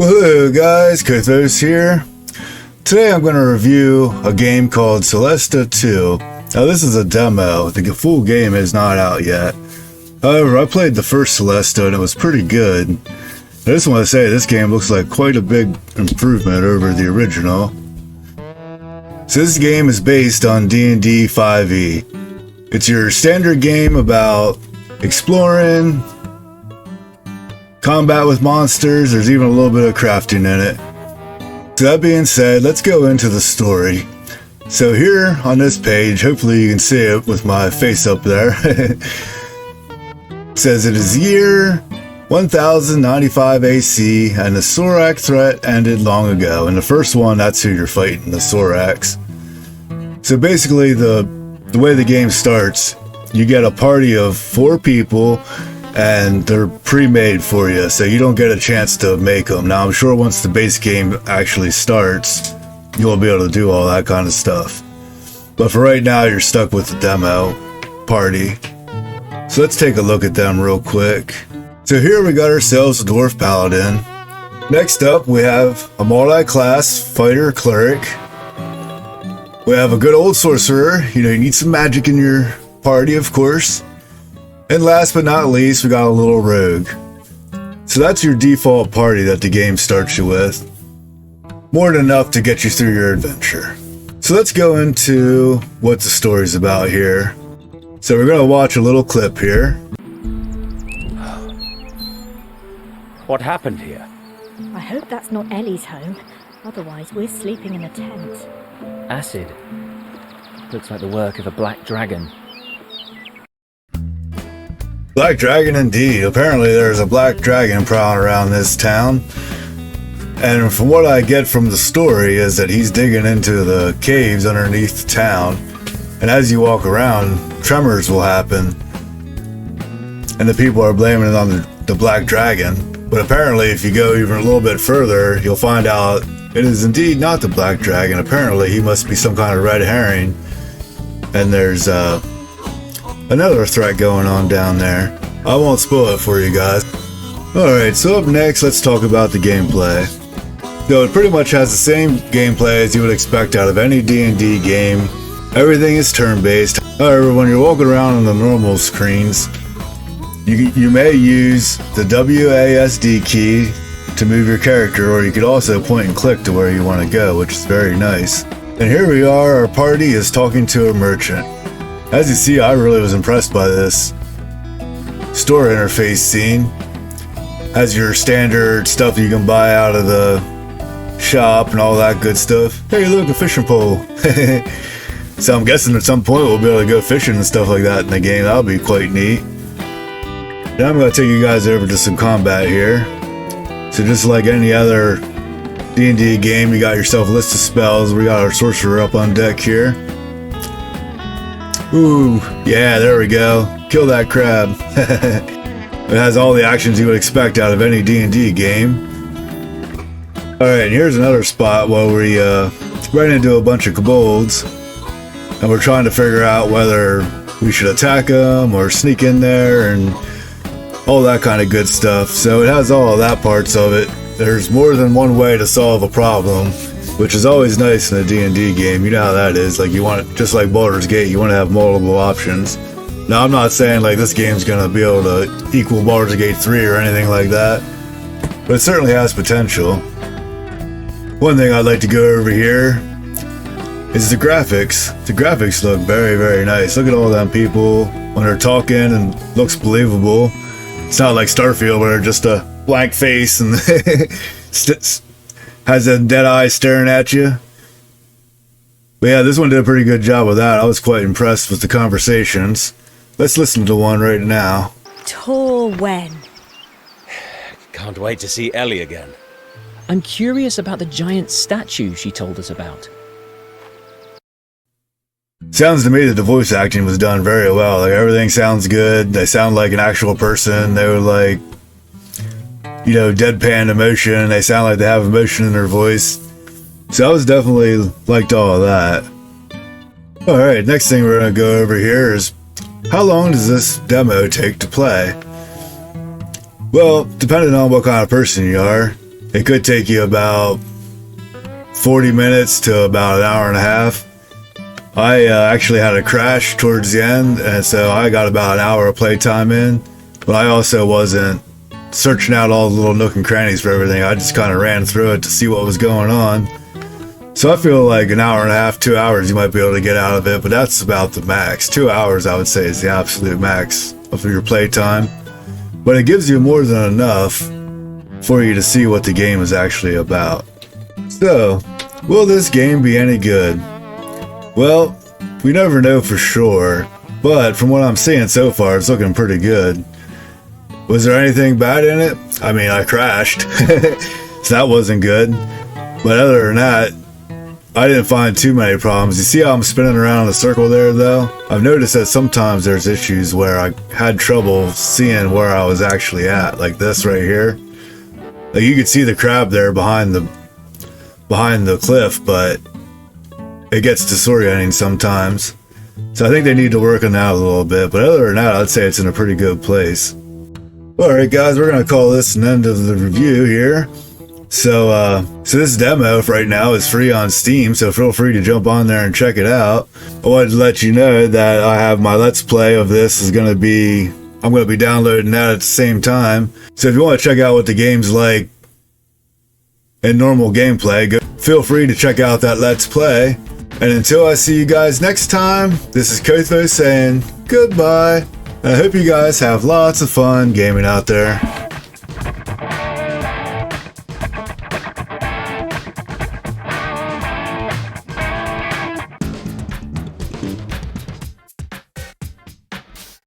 Well, hello guys, Kothos here. Today I'm going to review a game called Solasta 2. Now this is a demo, the full game is not out yet. However, I played the first Solasta and it was pretty good. I just want to say this game looks like quite a big improvement over the original. So this game is based on D&D 5e. It's your standard game about exploring, combat with monsters. There's even a little bit of crafting in it. So that being said, let's go into the story. So here on this page, hopefully you can see it with my face up there. It says it is year 1095 AC and the Sorak threat ended long ago. And the first one, that's who you're fighting, the Soraks. So basically the way the game starts, you get a party of 4 people and they're pre-made for you, so you don't get a chance to make them. Now I'm sure once the base game actually starts, you'll be able to do all that kind of stuff. But for right now, you're stuck with the demo party. So let's take a look at them real quick. So here we got ourselves a Dwarf Paladin. Next up, we have a multi-class Fighter Cleric. We have a good old Sorcerer. You know, you need some magic in your party, of course. And last but not least, we got a little rogue. So that's your default party that the game starts you with. More than enough to get you through your adventure. So let's go into what the story's about here. So we're going to watch a little clip here. What happened here? I hope that's not Ellie's home. Otherwise, we're sleeping in a tent. Acid. Looks like the work of a black dragon. Black dragon indeed. Apparently there's a black dragon prowling around this town. And from what I get from the story is that he's digging into the caves underneath the town. And as you walk around, tremors will happen. And the people are blaming it on the black dragon. But apparently if you go even a little bit further, you'll find out it is indeed not the black dragon. Apparently he must be some kind of red herring. And there's another threat going on down there. I won't spoil it for you guys. Alright, so up next, let's talk about the gameplay. So it pretty much has the same gameplay as you would expect out of any D&D game. Everything is turn-based. However, when you're walking around on the normal screens, you may use the WASD key to move your character, or you could also point and click to where you want to go, which is very nice. And here we are, our party is talking to a merchant. As you see, I really was impressed by this store interface scene. Has your standard stuff you can buy out of the shop and all that good stuff. Hey, look, a fishing pole. So I'm guessing at some point we'll be able to go fishing and stuff like that in the game. That'll be quite neat. Now I'm going to take you guys over to some combat here. So just like any other D&D game, you got yourself a list of spells. We got our sorcerer up on deck here. Ooh, yeah, there we go. Kill that crab. It has all the actions you would expect out of any D&D game. Alright, and here's another spot where we ran into a bunch of kobolds. And we're trying to figure out whether we should attack them or sneak in there and all that kind of good stuff. So it has all of that parts of it. There's more than one way to solve a problem, which is always nice in a D&D game. You know how that is. Like, you want, just like Baldur's Gate, you want to have multiple options. Now, I'm not saying like this game's gonna be able to equal Baldur's Gate 3 or anything like that, but it certainly has potential. One thing I'd like to go over here is the graphics. The graphics look very, very nice. Look at all them people when they're talking and looks believable. It's not like Starfield where they're just a blank face and has a dead eye staring at you. But yeah, this one did a pretty good job with that. I was quite impressed with the conversations. Let's listen to one right now. Torwen. Can't wait to see Ellie again. I'm curious about the giant statue she told us about. Sounds to me that the voice acting was done very well. Like, everything sounds good. They sound like an actual person. They were like, you know, deadpan emotion. They sound like they have emotion in their voice. So I was definitely liked all of that. Alright, next thing we're going to go over here is how long does this demo take to play? Well, depending on what kind of person you are, It could take you about 40 minutes to about an hour and a half. I actually had a crash towards the end, and so I got about an hour of playtime in, but I also wasn't searching out all the little nook and crannies for everything. I just kind of ran through it to see what was going on. So I feel like an hour and a half, 2 hours you might be able to get out of it, but that's about the max. 2 hours I would say is the absolute max of your playtime, but it gives you more than enough for you to see what the game is actually about. So, will this game be any good? Well, we never know for sure, but from what I'm seeing so far, it's looking pretty good. Was there anything bad in it? I mean, I crashed, so that wasn't good. But other than that, I didn't find too many problems. You see how I'm spinning around in a circle there, though? I've noticed that sometimes there's issues where I had trouble seeing where I was actually at, like this right here. Like you could see the crab there behind the cliff, but it gets disorienting sometimes. So I think they need to work on that a little bit, but other than that, I'd say it's in a pretty good place. Alright guys, we're going to call this an end of the review here. So this demo for right now is free on Steam, so feel free to jump on there and check it out. I wanted to let you know that I have my Let's Play of this I'm going to be downloading that at the same time. So if you want to check out what the game's like in normal gameplay, feel free to check out that Let's Play. And until I see you guys next time, this is Kotho saying goodbye. And I hope you guys have lots of fun gaming out there.